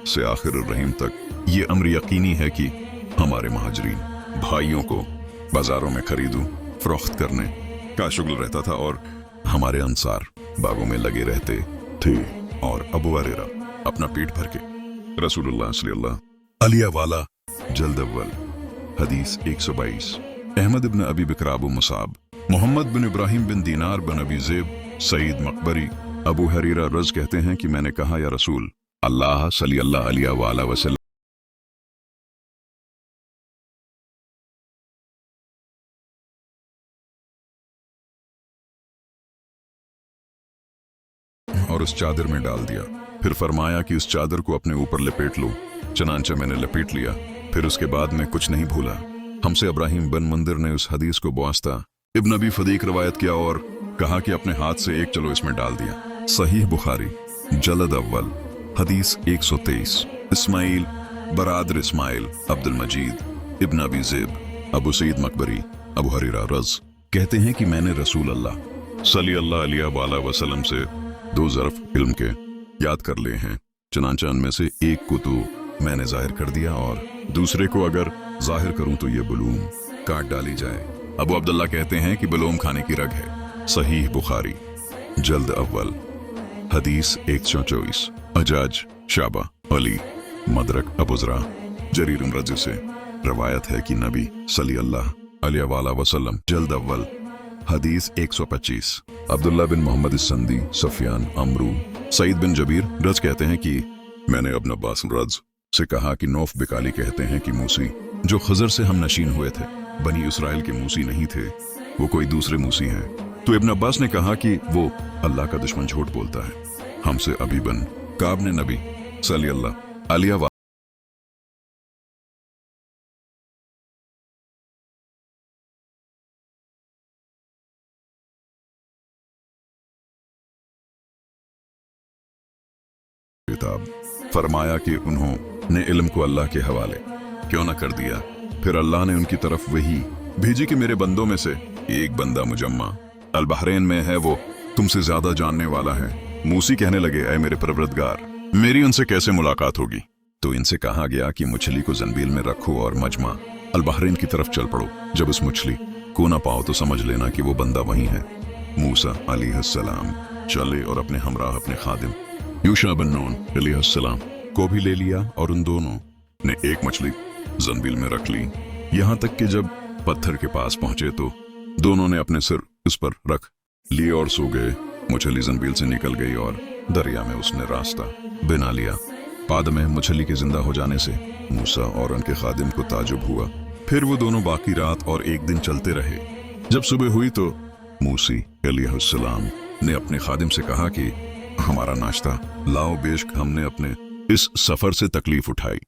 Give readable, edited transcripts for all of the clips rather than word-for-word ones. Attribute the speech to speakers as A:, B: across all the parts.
A: से आखिर रहीम तक ये अम्र यकीनी है कि हमारे महाजरीन भाइयों को बाजारों में खरीदू फरोख्त करने का शुगल रहता था और हमारे अंसार बागों में लगे रहते थे और अबू हुरैरा अपना पेट भर के रसूलुल्लाह सल्लल्लाहु अलैहि वाला जल्द अव्वल। हदीस 122। अहमद इब्न अबी बकर अबू मुसाब, मोहम्मद बिन इब्राहिम बिन दीनार बिन अबी ज़ेब सईद मकबरी अबू हुरैरा रज़ कहते हैं कि मैंने कहा, या रसूल अल्लाह सल्लल्लाहु अलैहि वसल्लम और उस चादर में डाल दिया। फिर फरमाया कि उस चादर को अपने ऊपर लपेट लो। चनांचा मैंने लपेट लिया। फिर उसके बाद मैं कुछ नहीं भूला। हमसे इब्राहिम बिन मुंदिर ने उस हदीस को वास्ता इब्न अबी फदीक रवायत किया और कहा कि अपने हाथ से एक चलो इसमें डाल दिया। सहीह बुखारी जल्द अव्वल। हदीस 123। इस्माइल बरादर इस्माइल अब्दुल मजीद इब्न अबी ज़ेब अबू सईद मकबरी अबू हुरैरा रज़ कहते हैं कि मैंने रसूल अल्लाह सल्लल्लाहु अलैहि वसल्लम से 2 ज़र्फ़ इल्म के याद कर लिए हैं। चनांचा उनमें से एक को तो मैंने जाहिर कर दिया और दूसरे को अगर जाहिर करूं तो ये बुलूम काट डाली जाए। अबू अब्दुल्ला कहते हैं कि बुलूम खाने की रग है। सहीह बुखारी जल्द अव्वल। हदीस 124। अजाज शाबा अली मदरक अबुजरा जरीर रज़ से रवायत है कि नबी सल्लल्लाहु अलैहि वसल्लम जल्द अव्वल। हदीस 125। अब्दुल्ला बिन मोहम्मद संदी सफियान अमरू सईद बिन जबीर रज़ कहते हैं कि मैंने इब्न अब्बास रज़ से कहा कि नौफ बिकाली कहते हैं कि मूसी जो खज़र से हम नशीन हुए थे, बनी इसराइल के मूसी नहीं थे, वो कोई दूसरे मूसी हैं। तो इब्न अब्बास ने कहा कि वो अल्लाह का दुश्मन झूठ बोलता है। हमसे अबी बिन काब ने नबी सल्लल्लाहु अलैहि फरमाया कि उन्होंने इल्म को अल्लाह के हवाले क्यों न कर दिया। फिर अल्लाह ने उनकी तरफ वही भेजी कि मेरे बंदों में से एक बंदा मुजम्मा अल बहरैन में है, वो तुमसे ज्यादा जानने वाला है। मूसी कहने लगे, ऐ मेरे परवरदिगार, मेरी उनसे कैसे मुलाकात होगी? तो इनसे कहा गया कि मछली को जंबील में रखो और मजमा अल बहरैन की तरफ चल पड़ो। जब उस मछली को न पाओ तो समझ लेना कि वो बंदा वही है। मूसा अलैहिस्सलाम चले और अपने हमराह अपने खादिम यूशा बिन नून अलैहिस्सलाम को भी ले लिया और उन दोनों ने एक मछली जंबील में रख ली। यहाँ तक कि जब पत्थर के पास पहुंचे तो दोनों ने अपने सिर उस पर रख लिए और सो गए। मछली जंबील से निकल गई और दरिया में उसने रास्ता बना लिया। बाद में मछली के जिंदा हो जाने से मूसा और उनके खादिम को ताजुब हुआ। फिर वो दोनों बाकी रात और एक दिन चलते रहे। जब सुबह हुई तो मूसी अलैहिस्सलाम ने अपने खादिम से कहा कि हमारा नाश्ता लाओ, बेशक हमने अपने इस सफर से तकलीफ उठाई।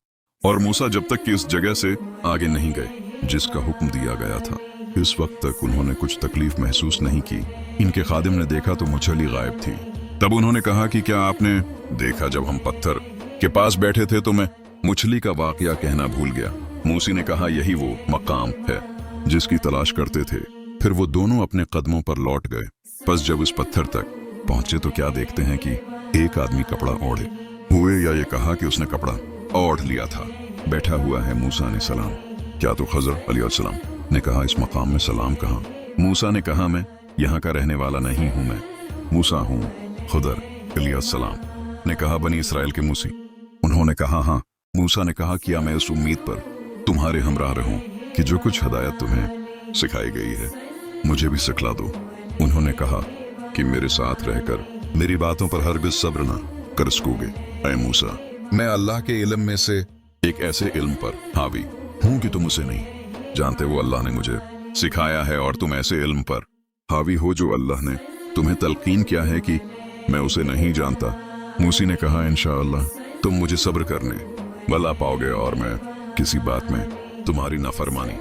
A: और मूसा जब तक कि इस जगह से आगे नहीं गए जिसका हुक्म दिया गया था, इस वक्त तक उन्होंने कुछ तकलीफ महसूस नहीं की। इनके खादिम ने देखा तो मछली गायब थी। तब उन्होंने कहा कि क्या आपने देखा, जब हम पत्थर के पास बैठे थे तो मैं मछली का वाकया कहना भूल गया। मूसी ने कहा, यही वो मकाम है जिसकी तलाश करते थे। फिर वो दोनों अपने कदमों पर लौट गए। बस जब उस पत्थर तक पहुंचे तो क्या देखते हैं कि एक आदमी कपड़ा ओढ़े हुए, या ये कहा कि उसने कपड़ा ओढ़ लिया था, बैठा हुआ है। मूसा ने सलाम क्या तो खज़र अलैहिस्सलाम ने कहा, इस मकाम में सलाम कहाँ? मूसा ने कहा, मैं यहाँ का रहने वाला नहीं हूँ, मैं मूसा हूँ। खज़र अलैहिस्सलाम ने कहा, बनी इसराइल के मूसी? उन्होंने कहा, हाँ। मूसा ने कहा, क्या मैं इस उम्मीद पर तुम्हारे हमराह रहूं कि जो कुछ हिदायत तुम्हें सिखाई गई है मुझे भी सिखला दो। उन्होंने कहा कि मेरे साथ रहकर मेरी बातों पर हरगिज़ सब्र न कर सकोगे। ऐ मूसा, मैं अल्लाह के इल्म में से एक ऐसे इल्म पर हावी हूं कि तुम उसे नहीं जानते। वो अल्लाह ने मुझे सिखाया है और तुम ऐसे इल्म पर हावी हो जो अल्लाह ने तुम्हें तलकीन किया है कि मैं उसे नहीं जानता। मूसी ने कहा, इंशाअल्लाह तुम मुझे सब्र करने भला पाओगे और मैं किसी बात में तुम्हारी नाफरमानी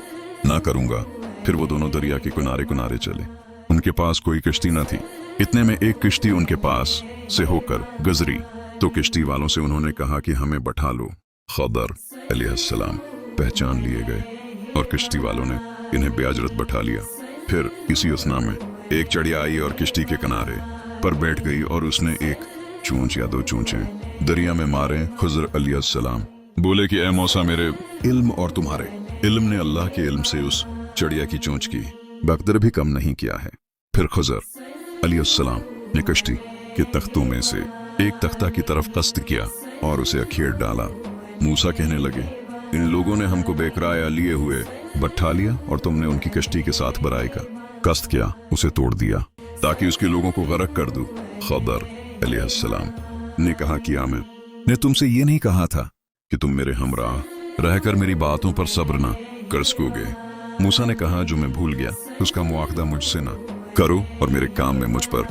A: ना करूंगा। फिर वो दोनों दरिया के किनारे किनारे चले। उनके पास कोई किश्ती न थी। इतने में एक किश्ती उनके पास से होकर गुजरी तो किश्ती वालों से उन्होंने कहा कि हमें बैठा लो। खज़र अलैहिस्सलाम पहचान लिए गए और किश्ती वालों ने इन्हें बेअजरत बैठा लिया। फिर इसी असना में एक चिड़िया आई और किश्ती के किनारे पर बैठ गई और उसने एक चूंच या 2 चूंचें दरिया में मारे खुजर अलैहिस्सलाम। बोले कि ए मौसा, मेरे इल्म और तुम्हारे इल्म ने अल्लाह के इल्म से उस चिड़िया की चोंच की बकदर भी कम नहीं किया है। फिर खुजर अलैहिस्सलाम ने कश्ती के तख्तों में से एक तख्ता की तरफ कस्त किया और उसे अखेड़ डाला। मूसा कहने लगे, इन लोगों ने हमको बेकराया लिए हुए बट्ठा लिया और तुमने उनकी कश्ती के साथ बराई का कस्त किया, उसे तोड़ दिया ताकि उसके लोगों को गरक कर दूं। खुजर अलैहिस्सलाम ने कहा कि मैं तुमसे ये नहीं कहा था कि तुम मेरे हमराह रहकर मेरी बातों पर सब्र ना कर सकोगे। मूसा ने कहा, जो मैं भूल गया उसका मुआखदा मुझसे ना करो और मेरे काम में मुझ पर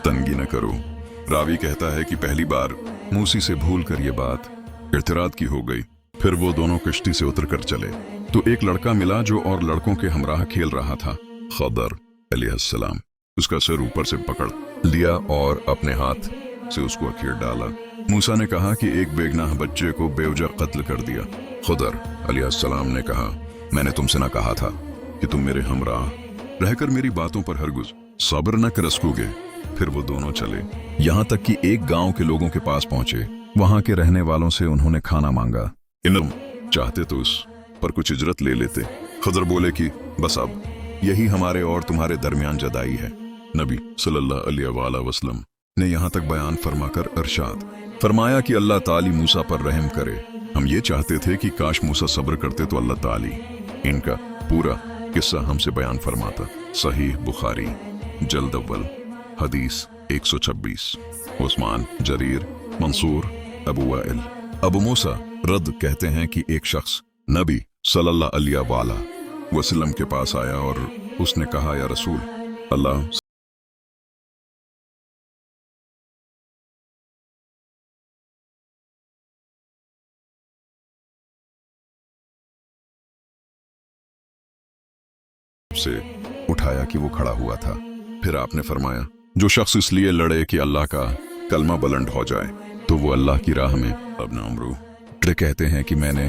A: तंगी न करो। रावी कहता है कि पहली बार मूसी से भूल कर ये बात इर्तिराद की हो गई। फिर वो दोनों कश्ती से उतर कर चले तो एक लड़का मिला जो और लड़कों के हमराह खेल रहा था। खुजर अलैहिस्सलाम उसका सिर ऊपर से पकड़ लिया और अपने हाथ से उसको अखेड़ डाला। मूसा ने कहा कि एक बेगनाह बच्चे को बेवजह कत्ल कर दिया। खुजर अलैहिस्सलाम ने कहा, मैंने तुमसे ना कहा था कि तुम मेरे हमराह रहकर मेरी बातों पर हरगिज़ सब्र न कर सकोगे। फिर वो दोनों चले यहाँ तक कि एक गांव के लोगों के पास पहुंचे। वहां के रहने वालों से उन्होंने खाना मांगा। तुम चाहते तो उस पर कुछ इजरत ले लेते। खुजर बोले कि बस अब यही हमारे और तुम्हारे दरमियान जदाई है। नबी सल्लल्लाहु अलैहि वसल्लम ने यहाँ तक बयान फरमाकर इरशाद फरमाया कि अल्लाह ताली मूसा पर रहम करे। हम ये चाहते थे कि काश मूसा सब्र करते तो अल्लाह ताली इनका पूरा किस्सा हमसे बयान फरमाता। सहीह बुखारी जल्द अव्वल हदीस 126। Usman, Jarir, Mansoor, Abu while. अबू मूसा रद कहते हैं कि एक शख्स नबी सल्लल्लाहु अलैहि वसल्लम के पास आया और उसने कहा, या रसूल अल्लाह, से उठाया कि वो खड़ा हुआ था। फिर आपने फरमाया, जो शख्स इसलिए लड़े कि अल्लाह का कलमा बुलंद हो जाए तो वो अल्लाह की राह में अपना उम्र कहते हैं कि मैंने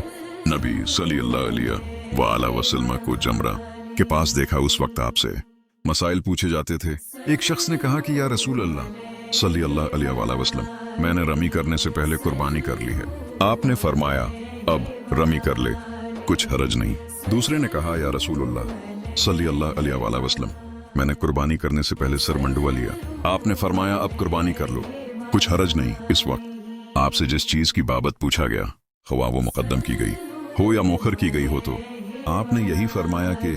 A: नबी सल्लल्लाहु अलैहि वसल्लम को जमरा के पास देखा। उस वक्त आपसे मसाइल पूछे जाते थे। एक शख्स ने कहा कि या रसूल अल्लाह सल्लल्लाहु अलैहि वसल्लम, मैंने रमी करने से पहले कुर्बानी कर ली है। आपने फरमाया, अब रमी कर ले, कुछ हरज नहीं। दूसरे ने कहा, या रसूल अल्लाह सल्लल्लाहु अलैहि वसल्लम, मैंने कुर्बानी करने से पहले सर मंडवा लिया। आपने फरमाया, अब कुर्बानी कर लो, कुछ हरज नहीं। इस वक्त आपसे जिस चीज की बाबत पूछा गया, खवा वो मुकद्दम की गई हो या मुखर की गई हो, तो आपने यही फरमाया कि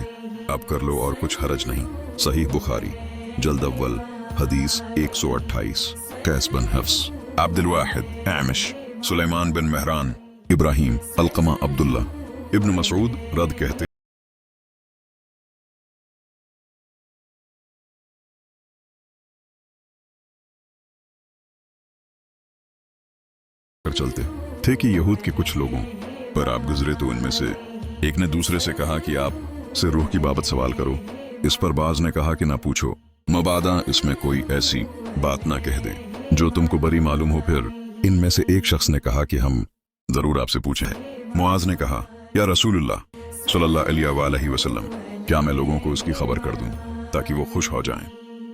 A: अब कर लो और कुछ हरज नहीं। सहीह बुखारी जल्द अव्वल हदीस 128। कैस बिन हफ्स, अब्दुल वाहिद, आमिश, सुलेमान बिन मेहरान, इब्राहिम, अलकमा, अब्दुल्ला इब्न मसूद रद कहते कर चलते थे कि यहूद के कुछ लोगों पर आप गुजरे तो उनमें से एक ने दूसरे से कहा कि आप से रूह की बाबत सवाल करो। इस पर बाज ने कहा कि ना पूछो, मबादा इसमें कोई ऐसी बात ना कह दे जो तुमको बड़ी मालूम हो। फिर इनमें से एक शख्स ने कहा कि हम जरूर आपसे पूछे। मुआज ने कहा, या रसूलुल्लाह सल्लल्लाहु अलैहि वसल्लम, क्या मैं लोगों को उसकी खबर कर दूं ताकि वो खुश हो जाएं?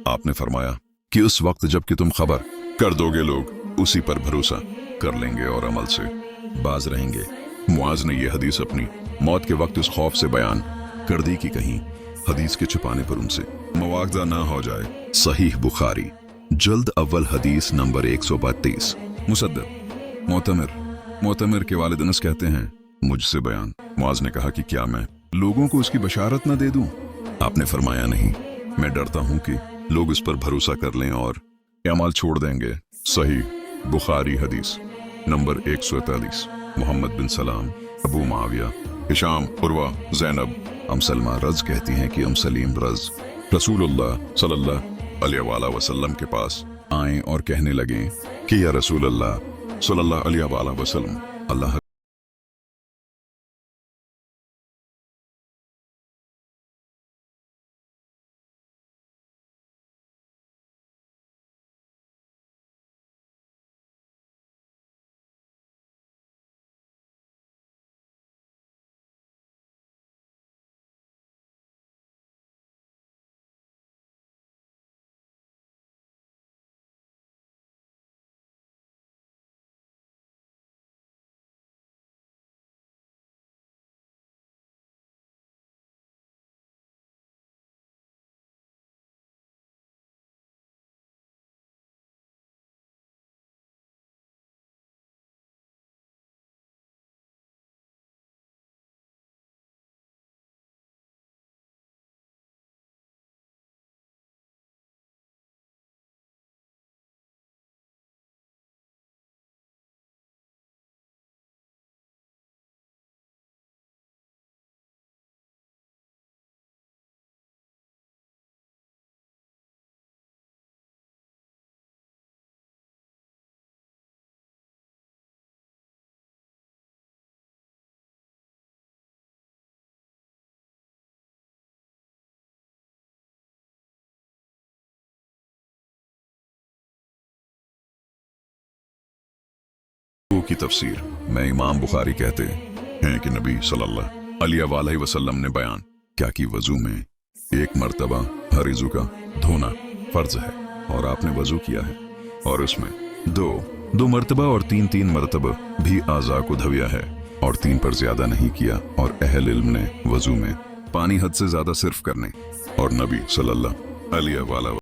A: आपने फरमाया कि उस वक्त जबकि तुम खबर कर दोगे, लोग उसी पर भरोसा कर लेंगे और अमल से बाज रहेंगे। मुआज ने यह हदीस अपनी मौत के वक्त उस खौफ से बयान कर दी कि कहीं हदीस के छुपाने पर उनसे मुआवजा ना हो जाए। सहीह बुखारी जल्द अव्वल हदीस नंबर 132। मुसद्दद मोतमिर के वालिद अनस कहते हैं, मुझसे बयान। मुआज ने कहा कि क्या मैं लोगों को उसकी बशारत न दे दूं? आपने फरमाया, नहीं, मैं डरता हूं कि लोग इस पर भरोसा कर लें और अमल छोड़ देंगे। सही बुखारी हदीस नंबर 143। मोहम्मद बिन सलाम, अबू माविया, हिशाम, उर्वा, जैनब, अम सलमा रज कहती हैं कि अम सलीम रज रसूलुल्लाह सल्लल्लाहु अलैहि वसल्लम के पास आए और कहने लगे कि या रसूलुल्लाह सल्लल्लाहु अलैहि वसल्लम, अल्लाह वो की तफसीर में इमाम बुखारी कहते हैं कि नबी सल्लल्लाहु अलैहि वसल्लम ने बयान क्या कि वजू में एक मर्तबा हर इज़ू का धोना फर्ज है और आपने वजू किया है और उसमें दो मर्तबा और तीन मर्तबा भी आज़ा को धोया है और 3 पर ज्यादा नहीं किया। और अहल इल्म ने वजू में पानी हद से ज्यादा सिर्फ करने और नबी सल्लल्लाहु अलैहि